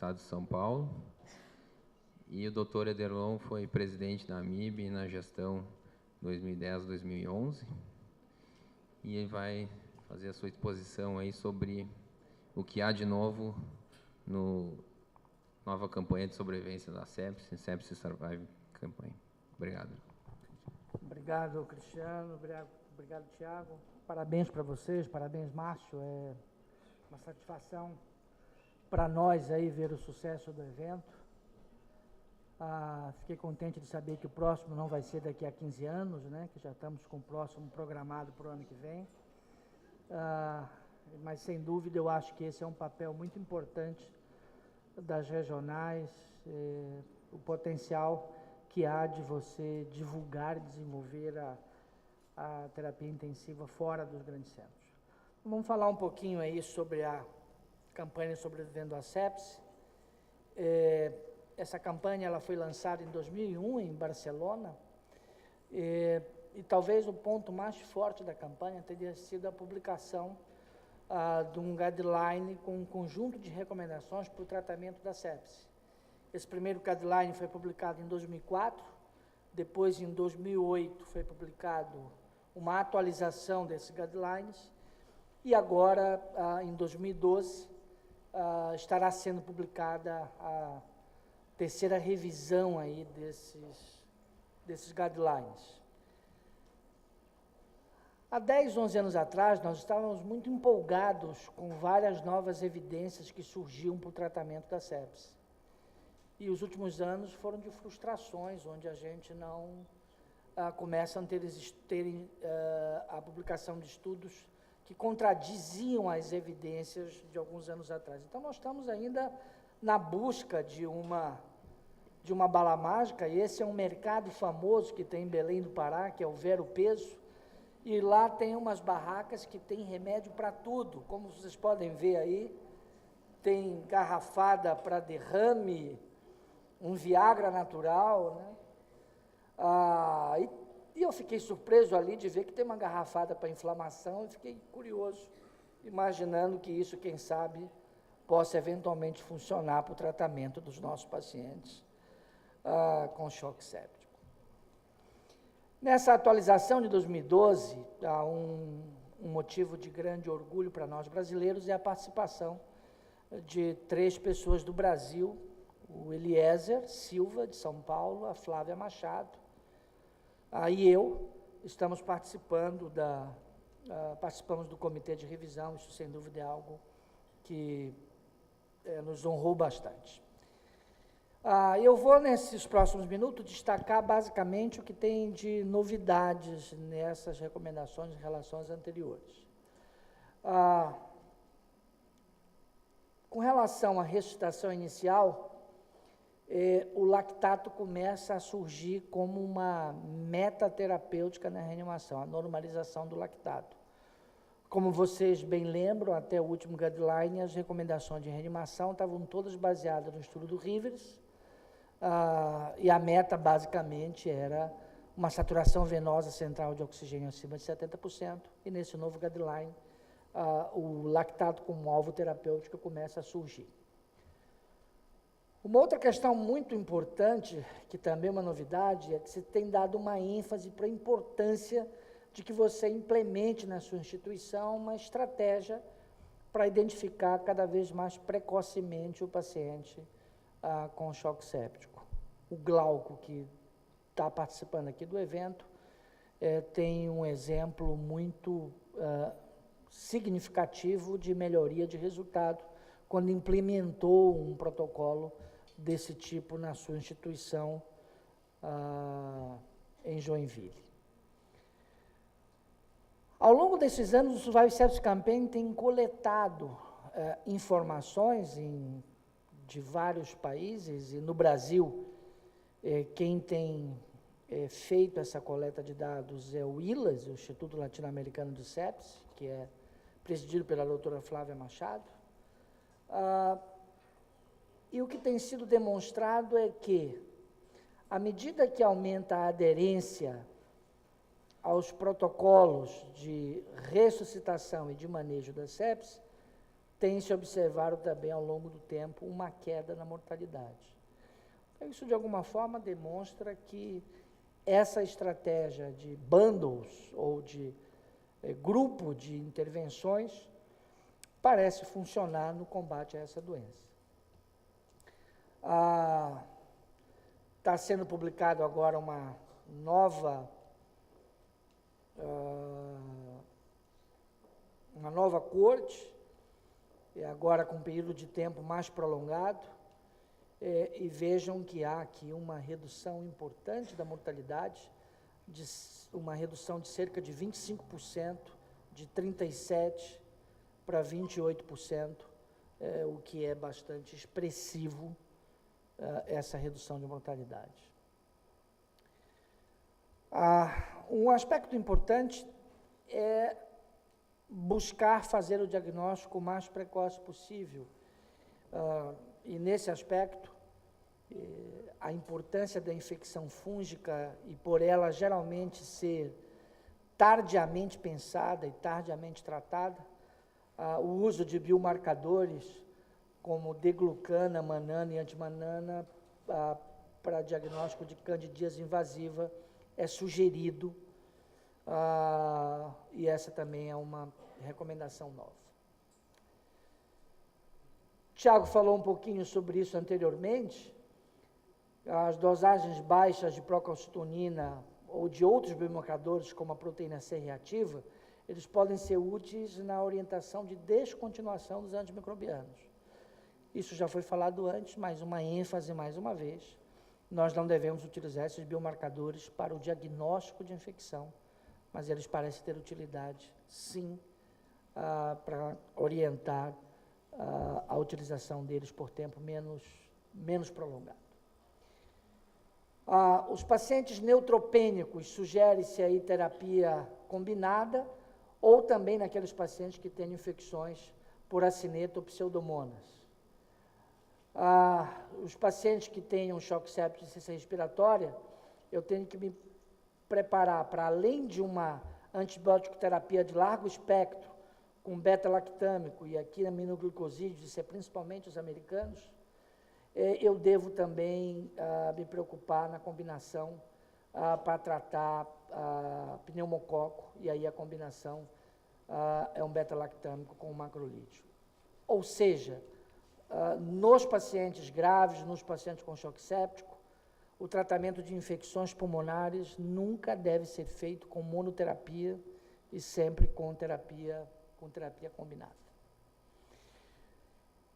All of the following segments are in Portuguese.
Estado de São Paulo. E o Dr. Ederlon foi presidente da AMIB na gestão 2010-2011. E ele vai fazer a sua exposição aí sobre o que há de novo no nova campanha de sobrevivência da Sepsis, Sepsis Survive Campanha. Obrigado. Obrigado, Cristiano. Obrigado, Tiago. Parabéns para vocês, parabéns, Márcio. É uma satisfação para nós aí ver o sucesso do evento. Fiquei contente de saber que o próximo não vai ser daqui a 15 anos, né? Que já estamos com o próximo programado para o ano que vem. Mas, sem dúvida, eu acho que esse é um papel muito importante das regionais, o potencial que há de você divulgar e desenvolver a terapia intensiva fora dos grandes centros. Vamos falar um pouquinho aí sobre a campanha Sobrevivendo à Sepsis. Essa campanha ela foi lançada em 2001 em Barcelona, e talvez o ponto mais forte da campanha teria sido a publicação de um guideline com um conjunto de recomendações para o tratamento da sepsis. Esse primeiro guideline foi publicado em 2004, depois em 2008 foi publicado uma atualização desses guidelines, e agora, em 2012, estará sendo publicada a terceira revisão aí desses guidelines. Há 10, 11 anos atrás, nós estávamos muito empolgados com várias novas evidências que surgiam para o tratamento da sepsis. E os últimos anos foram de frustrações, onde a gente não começa a ter a publicação de estudos que contradiziam as evidências de alguns anos atrás. Então, nós estamos ainda na busca de uma bala mágica, e esse é um mercado famoso que tem em Belém do Pará, que é o Vero Peso, e lá tem umas barracas que tem remédio para tudo, como vocês podem ver aí, tem garrafada para derrame, um Viagra natural, né? E eu fiquei surpreso ali de ver que tem uma garrafada para inflamação, e fiquei curioso, imaginando que isso, quem sabe, possa eventualmente funcionar para o tratamento dos nossos pacientes com choque séptico. Nessa atualização de 2012, há um motivo de grande orgulho para nós brasileiros, é a participação de 3 pessoas do Brasil, o Eliezer Silva, de São Paulo, a Flávia Machado, e eu, estamos participamos do comitê de revisão. Isso, sem dúvida, é algo que nos honrou bastante. Eu vou, nesses próximos minutos, destacar basicamente o que tem de novidades nessas recomendações em relação às anteriores. Com relação à ressuscitação inicial, o lactato começa a surgir como uma meta terapêutica na reanimação, a normalização do lactato. Como vocês bem lembram, até o último guideline, as recomendações de reanimação estavam todas baseadas no estudo do Rivers, e a meta, basicamente, era uma saturação venosa central de oxigênio acima de 70%, e nesse novo guideline, o lactato como alvo terapêutico começa a surgir. Uma outra questão muito importante, que também é uma novidade, é que se tem dado uma ênfase para a importância de que você implemente na sua instituição uma estratégia para identificar cada vez mais precocemente o paciente com choque séptico. O Glauco, que está participando aqui do evento, tem um exemplo muito significativo de melhoria de resultado quando implementou um protocolo desse tipo na sua instituição em Joinville. Ao longo desses anos, o Survive Sepsis Campaign tem coletado informações de vários países, e no Brasil, quem tem feito essa coleta de dados é o ILAS, o Instituto Latino-Americano de Sepsis, que é presidido pela doutora Flávia Machado. E o que tem sido demonstrado é que, à medida que aumenta a aderência aos protocolos de ressuscitação e de manejo da sepsis, tem se observado também ao longo do tempo uma queda na mortalidade. Então, isso, de alguma forma, demonstra que essa estratégia de bundles ou de grupo de intervenções parece funcionar no combate a essa doença. Está sendo publicado agora uma nova corte, agora com um período de tempo mais prolongado, e vejam que há aqui uma redução importante da mortalidade, uma redução de cerca de 25%, de 37% para 28%, o que é bastante expressivo, essa redução de mortalidade. Um aspecto importante é buscar fazer o diagnóstico o mais precoce possível. E nesse aspecto, a importância da infecção fúngica, e por ela geralmente ser tardiamente pensada e tardiamente tratada, o uso de biomarcadores como D-glucana, manana e antimanana para diagnóstico de candidíase invasiva é sugerido, e essa também é uma recomendação nova. Tiago falou um pouquinho sobre isso anteriormente. As dosagens baixas de procalcitonina ou de outros biomarcadores, como a proteína C reativa, eles podem ser úteis na orientação de descontinuação dos antimicrobianos. Isso já foi falado antes, mas uma ênfase mais uma vez. Nós não devemos utilizar esses biomarcadores para o diagnóstico de infecção, mas eles parecem ter utilidade, sim, para orientar a utilização deles por tempo menos prolongado. Os pacientes neutropênicos, sugere-se aí terapia combinada, ou também naqueles pacientes que têm infecções por acineta ou pseudomonas. Os pacientes que tenham choque séptico e insuficiência respiratória, eu tenho que me preparar para, além de uma antibiótico terapia de largo espectro, com beta-lactâmico e aqui aminoglicosídeos, isso é principalmente os americanos, eu devo também me preocupar na combinação para tratar pneumococo, e aí a combinação é um beta-lactâmico com um macrolídeo. Ou seja, nos pacientes graves, nos pacientes com choque séptico, o tratamento de infecções pulmonares nunca deve ser feito com monoterapia e sempre com terapia combinada.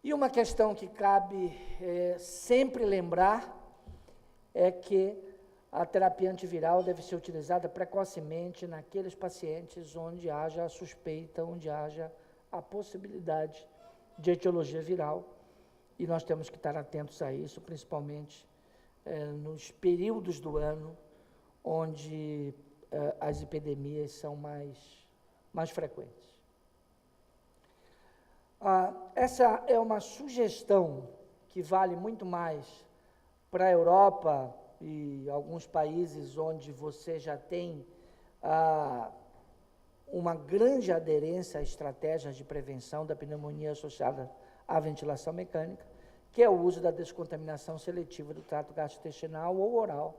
E uma questão que cabe sempre lembrar é que a terapia antiviral deve ser utilizada precocemente naqueles pacientes onde haja a suspeita, onde haja a possibilidade de etiologia viral, e nós temos que estar atentos a isso, principalmente nos períodos do ano onde as epidemias são mais frequentes. Essa é uma sugestão que vale muito mais para a Europa e alguns países onde você já tem uma grande aderência a estratégias de prevenção da pneumonia associada à ventilação mecânica, que é o uso da descontaminação seletiva do trato gastrointestinal ou oral.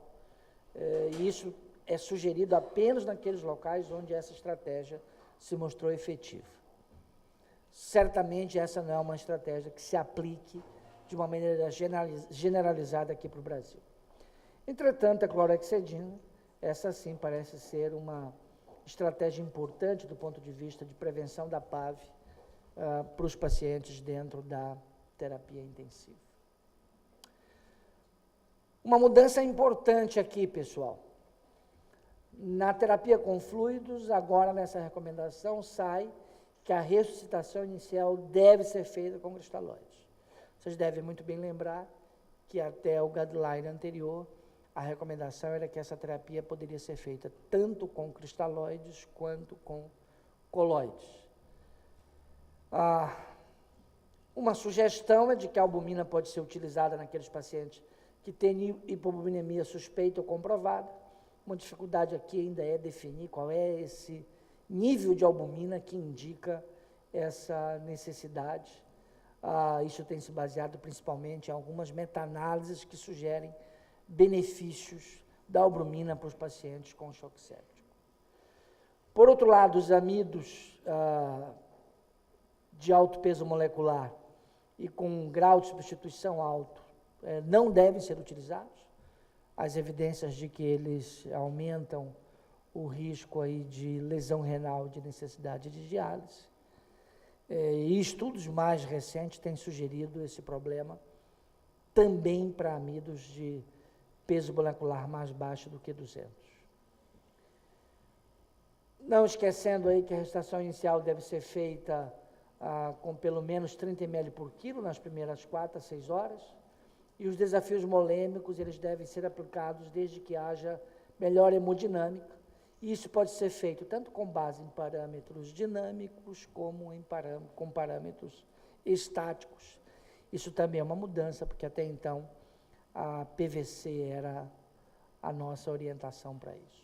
E isso é sugerido apenas naqueles locais onde essa estratégia se mostrou efetiva. Certamente essa não é uma estratégia que se aplique de uma maneira generalizada aqui para o Brasil. Entretanto, a clorhexidina, essa sim parece ser uma estratégia importante do ponto de vista de prevenção da PAV para os pacientes dentro da terapia intensiva. Uma mudança importante aqui, pessoal. Na terapia com fluidos, agora nessa recomendação sai que a ressuscitação inicial deve ser feita com cristalóides. Vocês devem muito bem lembrar que até o guideline anterior, a recomendação era que essa terapia poderia ser feita tanto com cristalóides quanto com coloides. Uma sugestão é de que a albumina pode ser utilizada naqueles pacientes que têm hipobuminemia suspeita ou comprovada. Uma dificuldade aqui ainda é definir qual é esse nível de albumina que indica essa necessidade. Isso tem se baseado principalmente em algumas meta-análises que sugerem benefícios da albumina para os pacientes com choque séptico. Por outro lado, os amidos de alto peso molecular e com um grau de substituição alto não devem ser utilizados. As evidências de que eles aumentam o risco aí de lesão renal, de necessidade de diálise. E estudos mais recentes têm sugerido esse problema também para amidos de peso molecular mais baixo do que 200. Não esquecendo aí que a ressuscitação inicial deve ser feita com pelo menos 30 ml por quilo nas primeiras 4 a 6 horas, e os desafios molêmicos eles devem ser aplicados desde que haja melhor hemodinâmica, e isso pode ser feito tanto com base em parâmetros dinâmicos como com parâmetros estáticos. Isso também é uma mudança, porque até então a PVC era a nossa orientação para isso.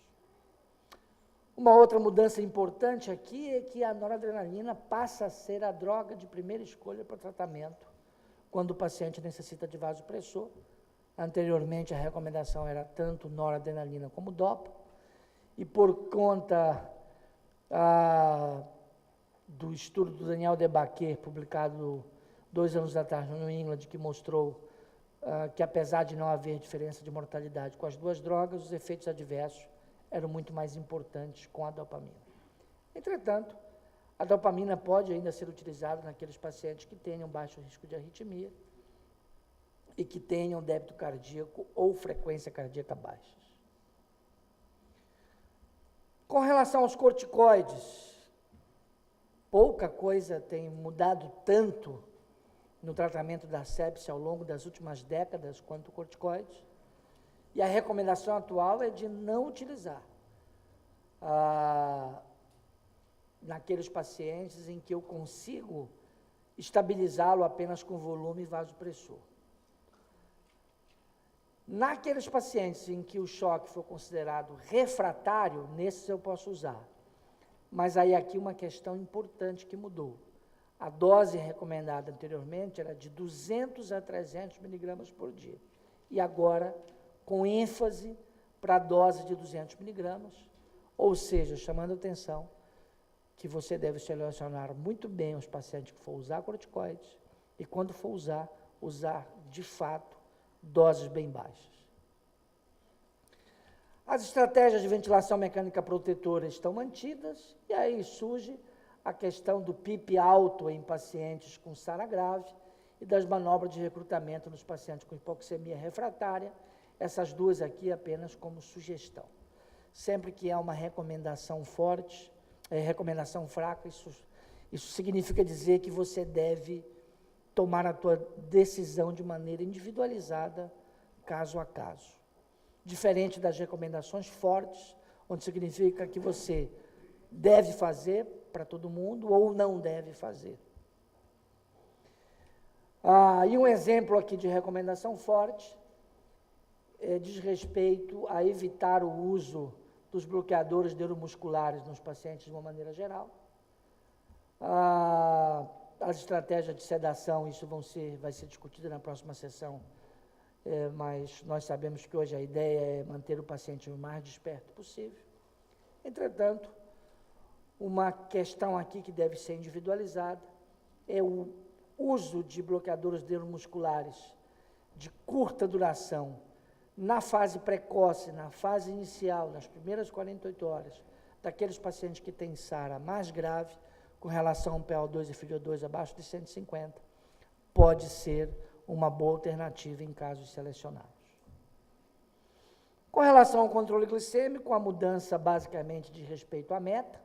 Uma outra mudança importante aqui é que a noradrenalina passa a ser a droga de primeira escolha para o tratamento quando o paciente necessita de vasopressor. Anteriormente, a recomendação era tanto noradrenalina como DOPA, e por conta do estudo do Daniel Debaquer, publicado 2 anos atrás no New England, que mostrou que apesar de não haver diferença de mortalidade com as duas drogas, os efeitos adversos eram muito mais importantes com a dopamina. Entretanto, a dopamina pode ainda ser utilizada naqueles pacientes que tenham baixo risco de arritmia e que tenham débito cardíaco ou frequência cardíaca baixas. Com relação aos corticoides, pouca coisa tem mudado tanto no tratamento da sepse ao longo das últimas décadas quanto o corticoide. E a recomendação atual é de não utilizar naqueles pacientes em que eu consigo estabilizá-lo apenas com volume e vasopressor. Naqueles pacientes em que o choque for considerado refratário, nesses eu posso usar. Mas aí aqui uma questão importante que mudou. A dose recomendada anteriormente era de 200 a 300 miligramas por dia. E agora, com ênfase para a dose de 200 miligramas, ou seja, chamando a atenção que você deve selecionar muito bem os pacientes que for usar corticoides e quando for usar de fato doses bem baixas. As estratégias de ventilação mecânica protetora estão mantidas e aí surge a questão do PIP alto em pacientes com SARA grave e das manobras de recrutamento nos pacientes com hipoxemia refratária, essas duas aqui apenas como sugestão. Sempre que há uma recomendação forte, recomendação fraca, isso significa dizer que você deve tomar a tua decisão de maneira individualizada, caso a caso. Diferente das recomendações fortes, onde significa que você deve fazer para todo mundo ou não deve fazer. E um exemplo aqui de recomendação forte diz respeito a evitar o uso dos bloqueadores neuromusculares nos pacientes de uma maneira geral. As estratégias de sedação, isso vai ser discutido na próxima sessão, mas nós sabemos que hoje a ideia é manter o paciente o mais desperto possível. Entretanto, uma questão aqui que deve ser individualizada é o uso de bloqueadores neuromusculares de curta duração na fase precoce, na fase inicial, nas primeiras 48 horas, daqueles pacientes que têm SARA mais grave, com relação ao PO2 e FiO2 abaixo de 150, pode ser uma boa alternativa em casos selecionados. Com relação ao controle glicêmico, a mudança basicamente diz respeito à meta.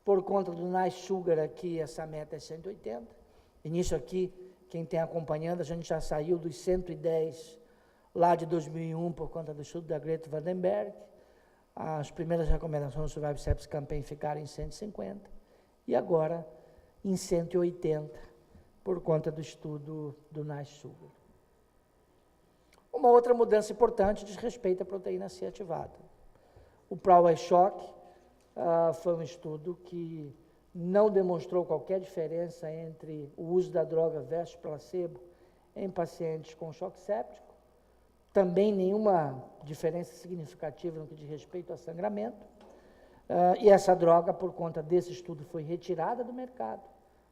Por conta do NICE Sugar aqui, essa meta é 180. E nisso aqui, quem tem acompanhando, a gente já saiu dos 110 lá de 2001 por conta do estudo da Greta Vandenberg. As primeiras recomendações do Survival Sepsis Campaign ficaram em 150 e agora em 180 por conta do estudo do NICE Sugar. Uma outra mudança importante diz respeito à proteína C ativada. O Power Shock foi um estudo que não demonstrou qualquer diferença entre o uso da droga versus placebo em pacientes com choque séptico, também nenhuma diferença significativa no que diz respeito a sangramento, e essa droga, por conta desse estudo, foi retirada do mercado.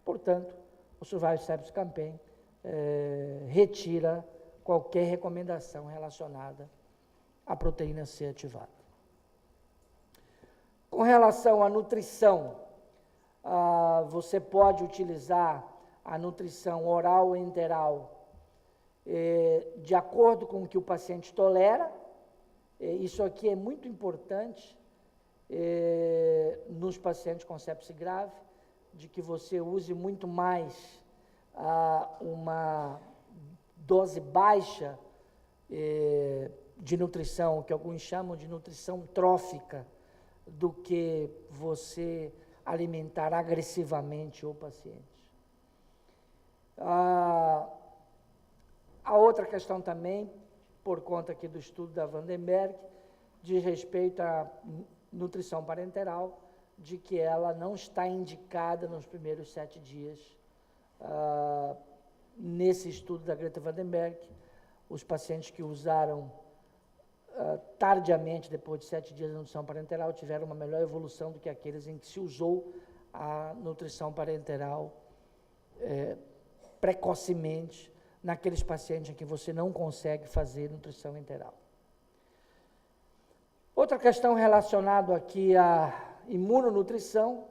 Portanto, o Survival Sepsis Campaign retira qualquer recomendação relacionada à proteína C ativada. Com relação à nutrição, você pode utilizar a nutrição oral ou enteral de acordo com o que o paciente tolera. Isso aqui é muito importante nos pacientes com sepse grave, de que você use muito mais uma dose baixa de nutrição, que alguns chamam de nutrição trófica, do que você alimentar agressivamente o paciente. A outra questão também, por conta aqui do estudo da Vandenberg, diz respeito à nutrição parenteral, de que ela não está indicada nos primeiros 7 dias. Nesse estudo da Greta Vandenberg, os pacientes que usaram tardiamente, depois de 7 dias de nutrição parenteral, tiveram uma melhor evolução do que aqueles em que se usou a nutrição parenteral precocemente, naqueles pacientes em que você não consegue fazer nutrição enteral. Outra questão relacionada aqui à imunonutrição,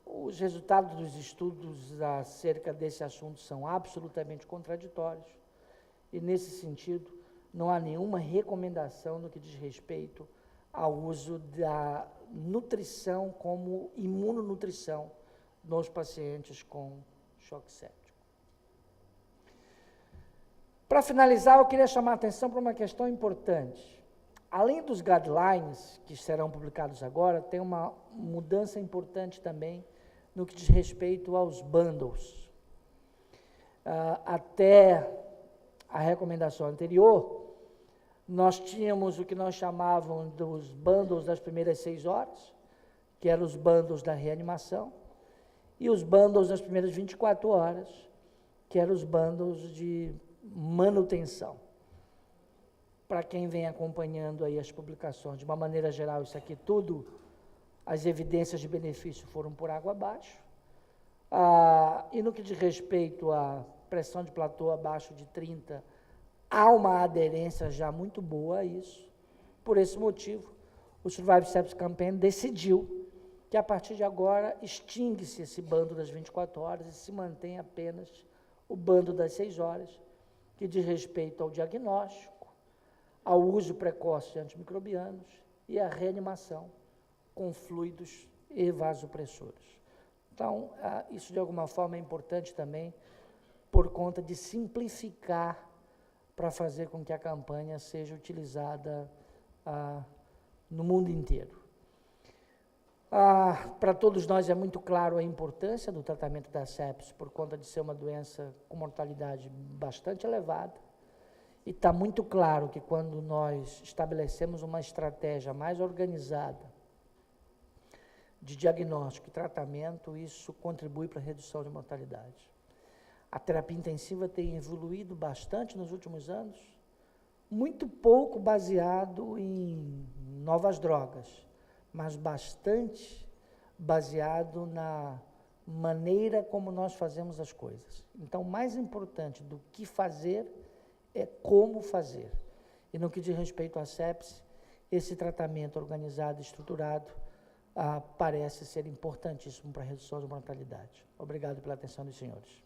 os resultados dos estudos acerca desse assunto são absolutamente contraditórios, e nesse sentido não há nenhuma recomendação no que diz respeito ao uso da nutrição como imunonutrição nos pacientes com choque séptico. Para finalizar, eu queria chamar a atenção para uma questão importante. Além dos guidelines que serão publicados agora, tem uma mudança importante também no que diz respeito aos bundles. Até a recomendação anterior, nós tínhamos o que nós chamávamos dos bundles das primeiras 6 horas, que eram os bundles da reanimação, e os bundles das primeiras 24 horas, que eram os bundles de manutenção. Para quem vem acompanhando aí as publicações, de uma maneira geral, isso aqui tudo, as evidências de benefício foram por água abaixo. E no que diz respeito à pressão de platô abaixo de 30, há uma aderência já muito boa a isso. Por esse motivo, o Survival Sepsis Campaign decidiu que, a partir de agora, extingue-se esse bando das 24 horas e se mantém apenas o bando das 6 horas, que diz respeito ao diagnóstico, ao uso precoce de antimicrobianos e à reanimação com fluidos e vasopressores. Então, isso de alguma forma é importante também, por conta de simplificar para fazer com que a campanha seja utilizada no mundo inteiro. Para todos nós é muito claro a importância do tratamento da sepsis, por conta de ser uma doença com mortalidade bastante elevada, e está muito claro que quando nós estabelecemos uma estratégia mais organizada de diagnóstico e tratamento, isso contribui para a redução de mortalidade. A terapia intensiva tem evoluído bastante nos últimos anos, muito pouco baseado em novas drogas, mas bastante baseado na maneira como nós fazemos as coisas. Então, mais importante do que fazer é como fazer. E no que diz respeito à sepsis, esse tratamento organizado e estruturado parece ser importantíssimo para a redução de mortalidade. Obrigado pela atenção dos senhores.